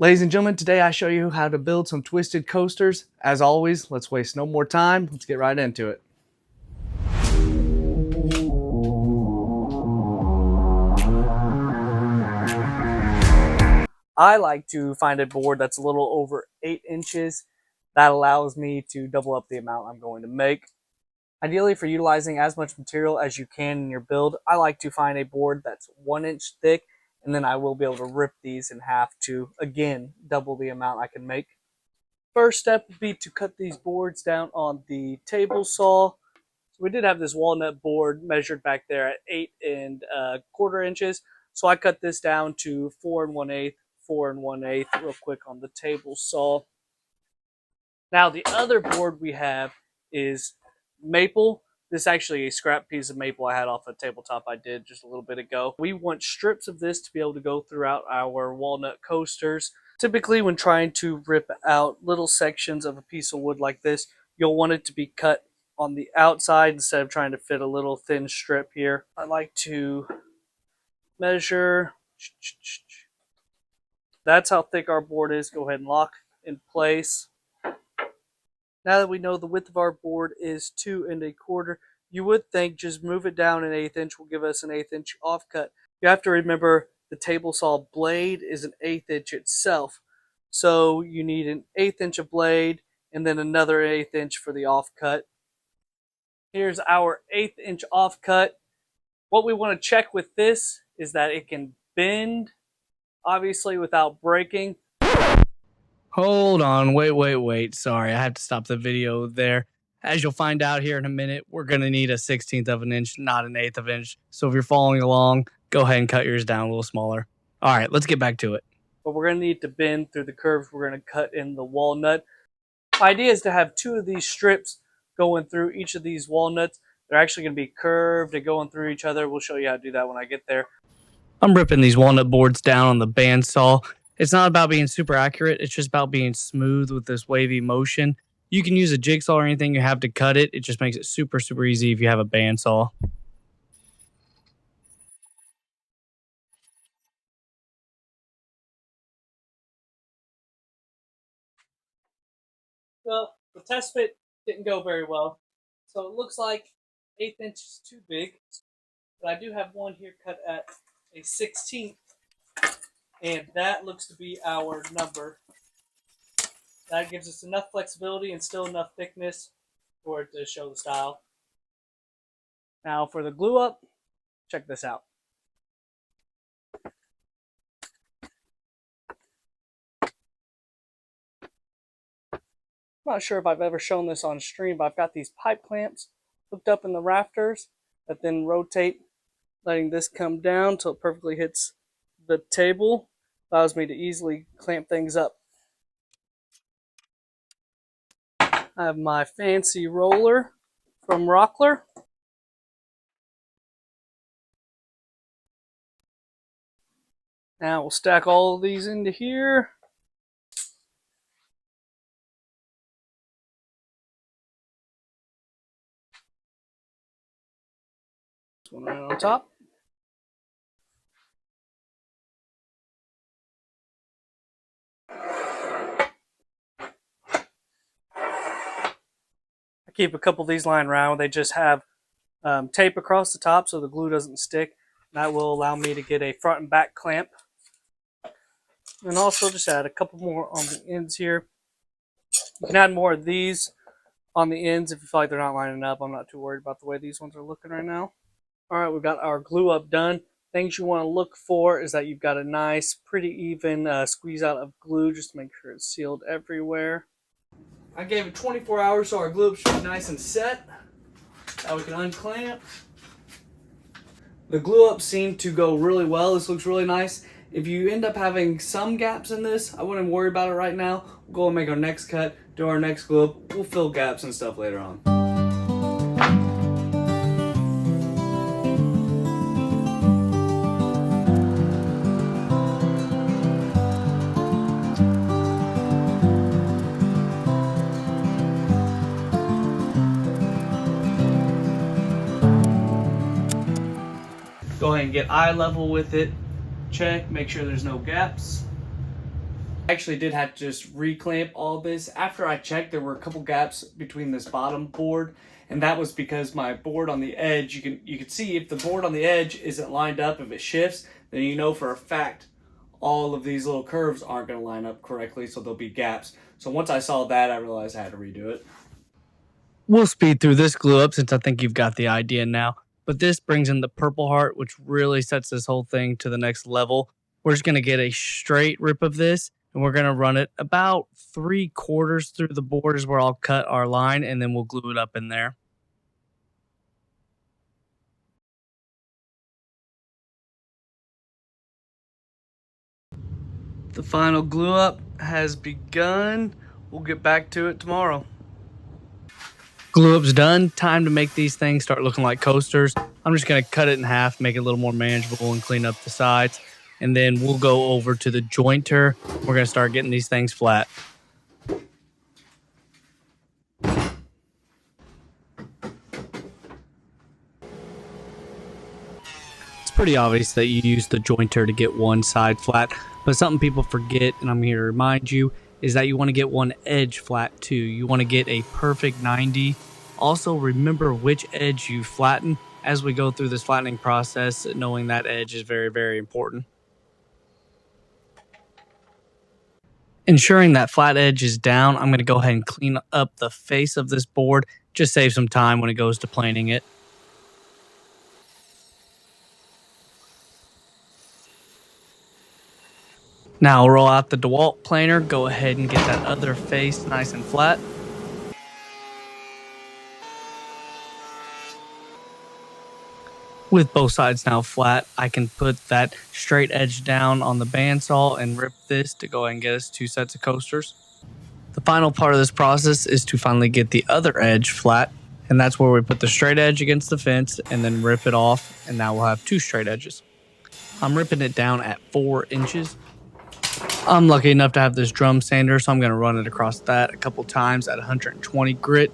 Ladies and gentlemen, today I show you how to build some twisted coasters. As always, let's waste no more time. Let's get right into it. I like to find a board that's a little over 8 inches. That allows me to double up the amount I'm going to make. Ideally, for utilizing as much material as you can in your build, I like to find a board that's 1 inch thick, and then I will be able to rip these in half to, again, double the amount I can make. First step would be to cut these boards down on the table saw. So we did have this walnut board measured back there at 8¼ inches. So I cut this down to 4 1/8, 4 1/8 real quick on the table saw. Now the other board we have is maple. This is actually a scrap piece of maple I had off a tabletop I did just a little bit ago. We want strips of this to be able to go throughout our walnut coasters. Typically, when trying to rip out little sections of a piece of wood like this, you'll want it to be cut on the outside instead of trying to fit a little thin strip here. I like to measure. That's how thick our board is. Go ahead and lock in place. Now that we know the width of our board is 2 1/4, you would think just move it down 1/8 inch will give us an 1/8 inch offcut. You have to remember the table saw blade is an 1/8 inch itself. So you need an 1/8 inch of blade and then another 1/8 inch for the offcut. Here's our 1/8 inch offcut. What we want to check with this is that it can bend, obviously without breaking. Hold on, wait. Sorry, I have to stop the video there. As you'll find out here in a minute, we're going to need a 1/16 of an inch, not an 1/8 of an inch. So if you're following along, go ahead and cut yours down a little smaller. All right, let's get back to it. But we're going to need to bend through the curves we're going to cut in the walnut. The idea is to have 2 of these strips going through each of these walnuts. They're actually going to be curved and going through each other. We'll show you how to do that when I get there. I'm ripping these walnut boards down on the bandsaw. It's not about being super accurate. It's just about being smooth with this wavy motion. You can use a jigsaw or anything you have to cut it. It just makes it super easy if you have a bandsaw. Well, the test fit didn't go very well. So it looks like 1/8 inch is too big. But I do have one here cut at a 1/16. And that looks to be our number. That gives us enough flexibility and still enough thickness for it to show the style. Now for the glue up, check this out. I'm not sure if I've ever shown this on stream, but I've got these pipe clamps hooked up in the rafters that then rotate, letting this come down until it perfectly hits the table. Allows me to easily clamp things up. I have my fancy roller from Rockler. Now we'll stack all of these into here. This one right on top. I keep a couple of these lying around. They just have tape across the top so the glue doesn't stick. That will allow me to get a front and back clamp. And also just add a couple more on the ends here. You can add more of these on the ends if you feel like they're not lining up. I'm not too worried about the way these ones are looking right now. All right, we've got our glue up done. Things you want to look for is that you've got a nice, pretty even squeeze out of glue just to make sure it's sealed everywhere. I gave it 24 hours so our glue up should be nice and set. Now we can unclamp. The glue up seemed to go really well. This looks really nice. If you end up having some gaps in this, I wouldn't worry about it right now. We'll go and make our next cut, do our next glue up. We'll fill gaps and stuff later on. Go ahead and get eye level with it. Check, make sure there's no gaps. I actually did have to just reclamp all this. After I checked, there were a couple gaps between this bottom board, and that was because my board on the edge, you can see if the board on the edge isn't lined up, if it shifts, then you know for a fact all of these little curves aren't going to line up correctly, so there'll be gaps. So once I saw that, I realized I had to redo it. We'll speed through this glue up since I think you've got the idea now. But this brings in the purple heart, which really sets this whole thing to the next level. We're just going to get a straight rip of this, and we're going to run it about 3/4 through the board is where I'll cut our line, and then we'll glue it up in there. The final glue up has begun. We'll get back to it tomorrow. Glue up's done. Time to make these things start looking like coasters. I'm just going to cut it in half, make it a little more manageable, and clean up the sides. And then we'll go over to the jointer. We're going to start getting these things flat. It's pretty obvious that you use the jointer to get one side flat, but something people forget, and I'm here to remind you, is that you want to get one edge flat too. You want to get a perfect 90. Also, remember which edge you flatten as we go through this flattening process. Knowing that edge is very, very important. Ensuring that flat edge is down, I'm going to go ahead and clean up the face of this board. Just save some time when it goes to planing it. Now roll out the DeWalt planer, go ahead and get that other face nice and flat. With both sides now flat, I can put that straight edge down on the bandsaw and rip this to go ahead and get us 2 sets of coasters. The final part of this process is to finally get the other edge flat, and that's where we put the straight edge against the fence and then rip it off, and now we'll have 2 straight edges. I'm ripping it down at 4 inches. I'm lucky enough to have this drum sander, so I'm going to run it across that a couple times at 120 grit.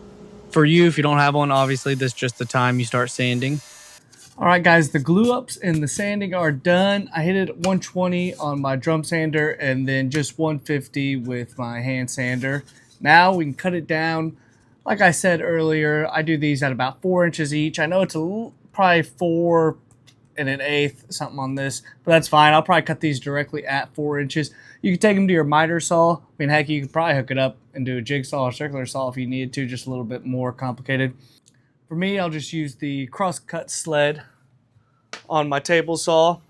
For you, if you don't have one, obviously this is just the time you start sanding. All right, guys, the glue ups and the sanding are done. I hit it at 120 on my drum sander and then just 150 with my hand sander. Now we can cut it down. Like I said earlier, I do these at about 4 inches each. I know it's probably 4 1/8, something on this, but that's fine. I'll probably cut these directly at 4 inches. You can take them to your miter saw. I mean, heck, you could probably hook it up and do a jigsaw or circular saw if you needed to, just a little bit more complicated. For me, I'll just use the cross-cut sled on my table saw.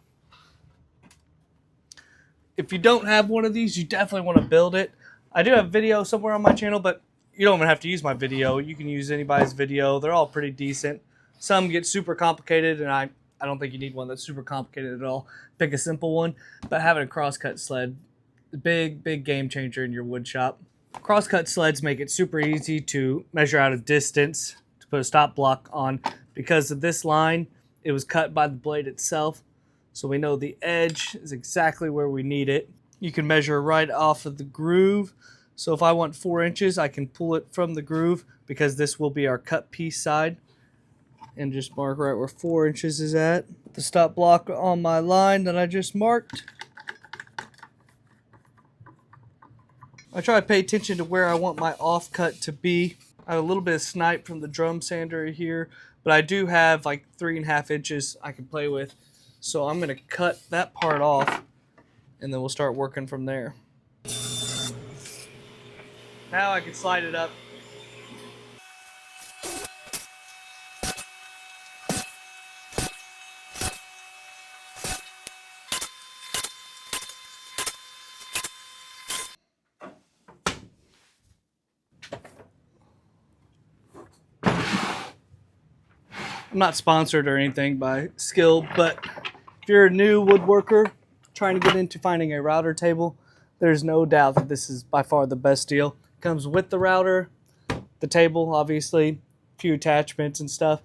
If you don't have one of these, you definitely want to build it. I do have video somewhere on my channel, but you don't even have to use my video. You can use anybody's video. They're all pretty decent. Some get super complicated, and I don't think you need one that's super complicated at all. Pick a simple one, but having a cross-cut sled, big game changer in your wood shop. Cross-cut sleds make it super easy to measure out a distance to put a stop block on. Because of this line, it was cut by the blade itself, so we know the edge is exactly where we need it. You can measure right off of the groove. So if I want 4 inches, I can pull it from the groove because this will be our cut piece side. And just mark right where 4 inches is at. The stop block on my line that I just marked. I try to pay attention to where I want my offcut to be. I have a little bit of snipe from the drum sander here, but I do have like 3.5 inches I can play with. So I'm going to cut that part off, and then we'll start working from there. Now I can slide it up. I'm not sponsored or anything by Skill, but if you're a new woodworker trying to get into finding a router table, there's no doubt that this is by far the best deal. It comes with the router, the table, obviously, a few attachments and stuff.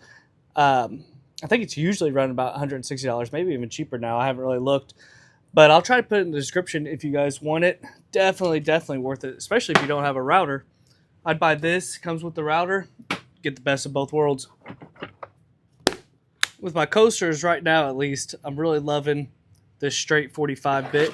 I think it's usually running about $160, maybe even cheaper now. I haven't really looked, but I'll try to put it in the description if you guys want it. Definitely worth it, especially if you don't have a router. I'd buy this, comes with the router, get the best of both worlds. With my coasters right now, at least, I'm really loving this straight 45 bit.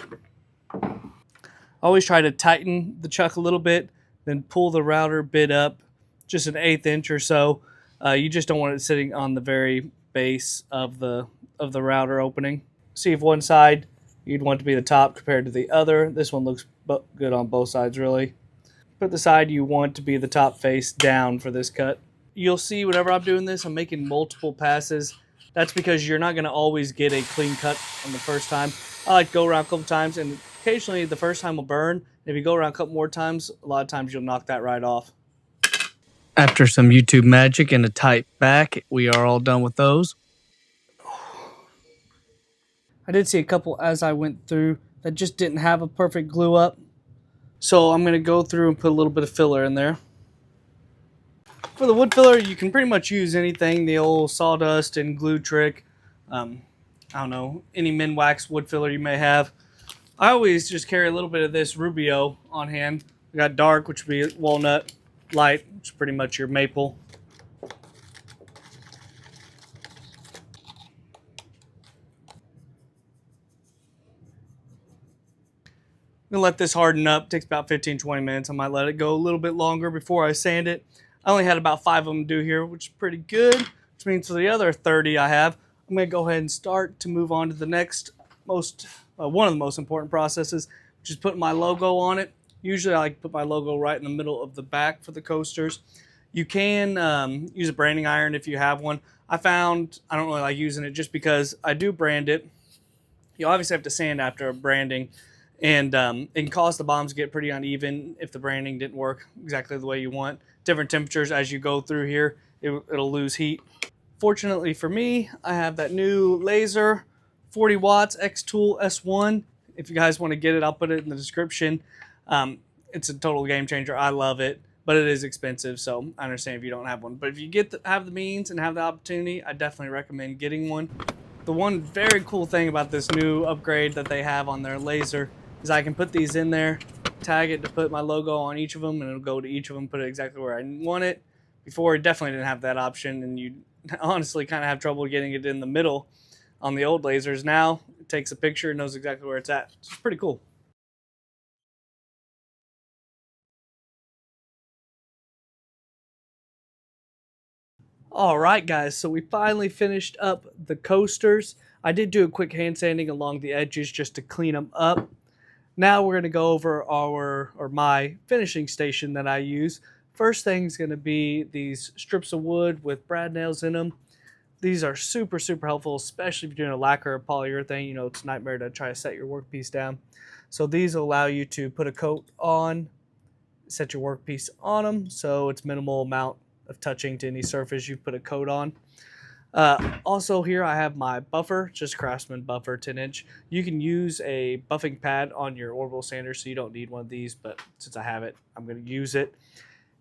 Always try to tighten the chuck a little bit, then pull the router bit up just an 1/8 inch or so. You just don't want it sitting on the very base of the router opening. See if one side you'd want to be the top compared to the other. This one looks good on both sides, really. Put the side you want to be the top face down for this cut. You'll see whenever I'm doing this, I'm making multiple passes. That's because you're not going to always get a clean cut on the first time. I like to go around a couple times, and occasionally the first time will burn. If you go around a couple more times, a lot of times you'll knock that right off. After some YouTube magic and a tight back, we are all done with those. I did see a couple as I went through that just didn't have a perfect glue up. So I'm going to go through and put a little bit of filler in there. For the wood filler, you can pretty much use anything, the old sawdust and glue trick. I don't know, any Minwax wood filler you may have. I always just carry a little bit of this Rubio on hand. We got dark, which would be walnut, light, which is pretty much your maple. I'm gonna let this harden up. It takes about 15-20 minutes. I might let it go a little bit longer before I sand it. I only had about 5 of them due here, which is pretty good, which means for the other 30 I have, I'm gonna go ahead and start to move on to the next one of the most important processes, which is putting my logo on it. Usually I like to put my logo right in the middle of the back for the coasters. You can use a branding iron if you have one. I found I don't really like using it just because I do brand it. You obviously have to sand after branding, and it can cause the bombs to get pretty uneven if the branding didn't work exactly the way you want. Different temperatures as you go through here, it'll lose heat. Fortunately for me, I have that new laser, 40 watts Xtool S1. If you guys want to get it, I'll put it in the description. It's a total game changer. I love it, but it is expensive, so I understand if you don't have one. But if you have the means and have the opportunity, I definitely recommend getting one. The one very cool thing about this new upgrade that they have on their laser is I can put these in there, tag it to put my logo on each of them, and it'll go to each of them, put it exactly where I want it. Before, it definitely didn't have that option, and you honestly kind of have trouble getting it in the middle on the old lasers. Now it takes a picture and knows exactly where it's at. It's pretty cool. All right, guys, so we finally finished up the coasters. I did do a quick hand sanding along the edges just to clean them up. Now we're going to go over my finishing station that I use. First thing is going to be these strips of wood with brad nails in them. These are super, super helpful, especially if you're doing a lacquer or polyurethane. You know, it's a nightmare to try to set your workpiece down. So these will allow you to put a coat on, set your workpiece on them, so it's minimal amount of touching to any surface you put a coat on. Also here I have my buffer, just Craftsman buffer 10-inch. You can use a buffing pad on your orbital sander, so you don't need one of these, but since I have it, I'm going to use it.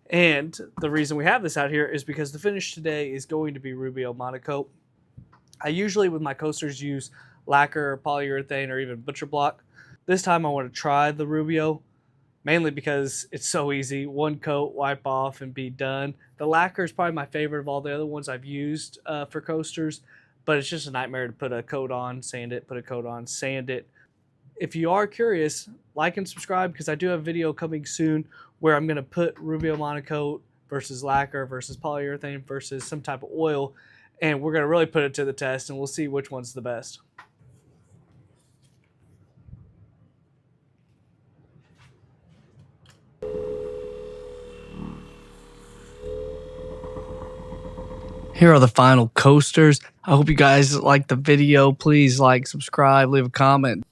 And the reason we have this out here is because the finish today is going to be Rubio Monocoat. I usually with my coasters use lacquer, polyurethane, or even butcher block. This time I want to try the Rubio, mainly because it's so easy. One coat, wipe off, and be done. The lacquer is probably my favorite of all the other ones I've used for coasters, but it's just a nightmare to put a coat on, sand it, put a coat on, sand it. If you are curious, like and subscribe because I do have a video coming soon where I'm going to put Rubio Monocoat versus lacquer versus polyurethane versus some type of oil, and we're going to really put it to the test, and we'll see which one's the best. Here are the final coasters. I hope you guys like the video. Please like, subscribe, leave a comment.